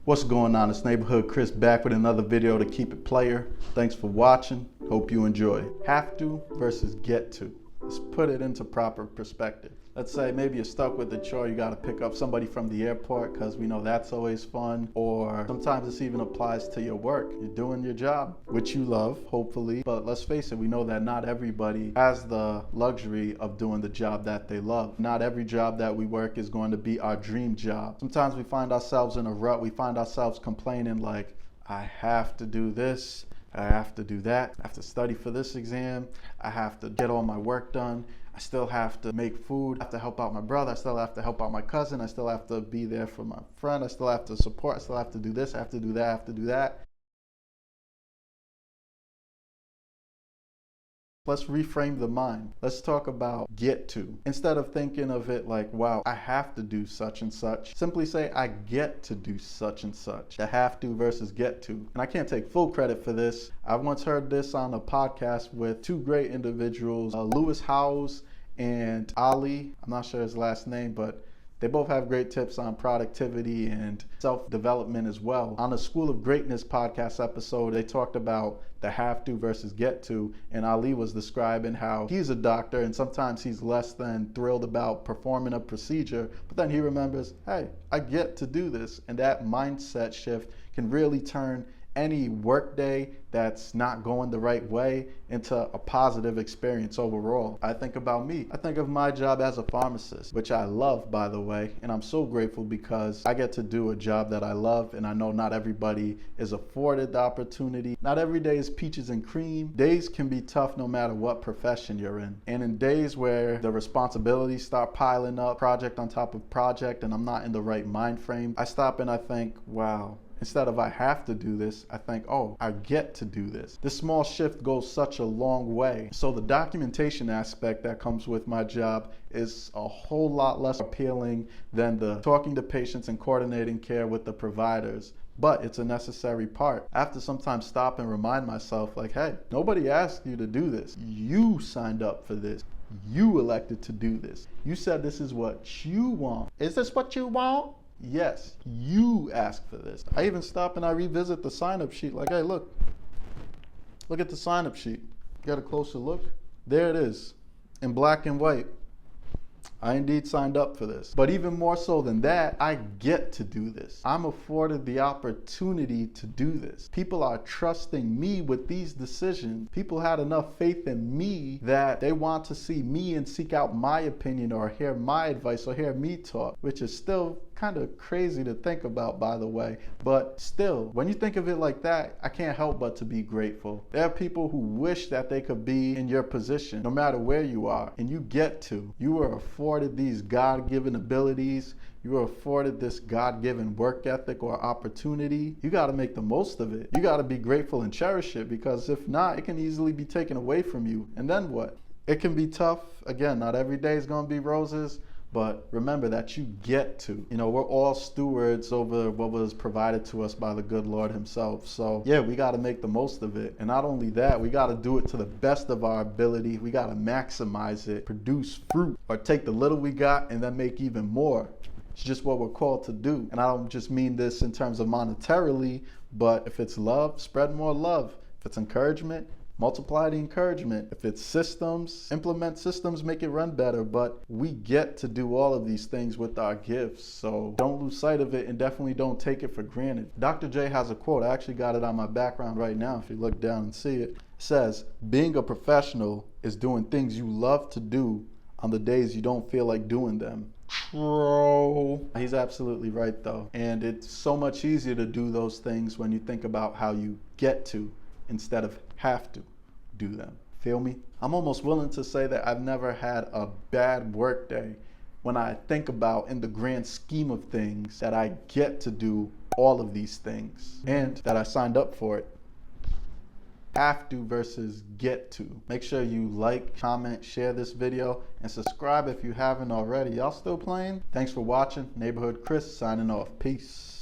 What's going on? It's Neighborhood Chris back with another video to keep it player. Thanks for watching. Hope you enjoy. Have to versus get to. Let's put it into proper perspective. Let's say maybe you're stuck with a chore, you got to pick up somebody from the airport because we know that's always fun. Or sometimes this even applies to your work. You're doing your job, which you love, hopefully. But let's face it, we know that not everybody has the luxury of doing the job that they love. Not every job that we work is going to be our dream job. Sometimes we find ourselves in a rut. We find ourselves complaining like, I have to do this. I have to do that. I have to study for this exam. I have to get all my work done. I still have to make food. I have to help out my brother. I still have to help out my cousin. I still have to be there for my friend. I still have to support. I still have to do this. I have to do that. I have to do that. Let's reframe the mind. Let's talk about get to. Instead of thinking of it like, wow, I have to do such and such, simply say, I get to do such and such. The have to versus get to. And I can't take full credit for this. I once heard this on a podcast with two great individuals, Lewis Howes and Ali. I'm not sure his last name, but they both have great tips on productivity and self-development as well. On the School of Greatness podcast episode, they talked about the have to versus get to, and Ali was describing how he's a doctor and sometimes he's less than thrilled about performing a procedure, but then he remembers, hey, I get to do this. And that mindset shift can really turn any workday that's not going the right way into a positive experience overall. I think about me. I think of my job as a pharmacist, which I love, by the way, and I'm so grateful because I get to do a job that I love, and I know not everybody is afforded the opportunity. Not every day is peaches and cream. Days can be tough no matter what profession you're in. And in days where the responsibilities start piling up, project on top of project, and I'm not in the right mind frame, I stop and I think, wow, instead of I have to do this, I think, oh, I get to do this. This small shift goes such a long way. So the documentation aspect that comes with my job is a whole lot less appealing than the talking to patients and coordinating care with the providers. But it's a necessary part. I have to sometimes stop and remind myself like, hey, nobody asked you to do this. You signed up for this. You elected to do this. You said this is what you want. Is this what you want? Yes, you asked for this. I even stop and I revisit the sign-up sheet like, hey, look at the sign-up sheet. Get a closer look. There it is in black and white. I indeed signed up for this. But even more so than that, I get to do this. I'm afforded the opportunity to do this. People are trusting me with these decisions. People had enough faith in me that they want to see me and seek out my opinion or hear my advice or hear me talk, which is still kind of crazy to think about, by the way. But still, when you think of it like that, I can't help but to be grateful. There are people who wish that they could be in your position, no matter where you are, and you get to. You are afforded these God-given abilities. You are afforded this God-given work ethic or opportunity. You got to make the most of it. You got to be grateful and cherish it, because if not, it can easily be taken away from you. And then what? It can be tough. Again, not every day is going to be roses. But remember that you get to. You know, we're all stewards over what was provided to us by the good Lord himself. So yeah, we got to make the most of it. And not only that, we got to do it to the best of our ability. We got to maximize it, produce fruit, or take the little we got and then make even more. It's just what we're called to do. And I don't just mean this in terms of monetarily, but if it's love, spread more love. If it's encouragement, multiply the encouragement. If it's systems, implement systems, make it run better. But we get to do all of these things with our gifts. So don't lose sight of it, and definitely don't take it for granted. Dr. J has a quote. I actually got it on my background right now. If you look down and see it, it says, being a professional is doing things you love to do on the days you don't feel like doing them. Bro. He's absolutely right though. And it's so much easier to do those things when you think about how you get to instead of have to do them. Feel me? I'm almost willing to say that I've never had a bad work day when I think about, in the grand scheme of things, that I get to do all of these things and that I signed up for it. Have to versus get to. Make sure you like, comment, share this video, and subscribe if you haven't already. Y'all still playing? Thanks for watching. Neighborhood Chris signing off. Peace.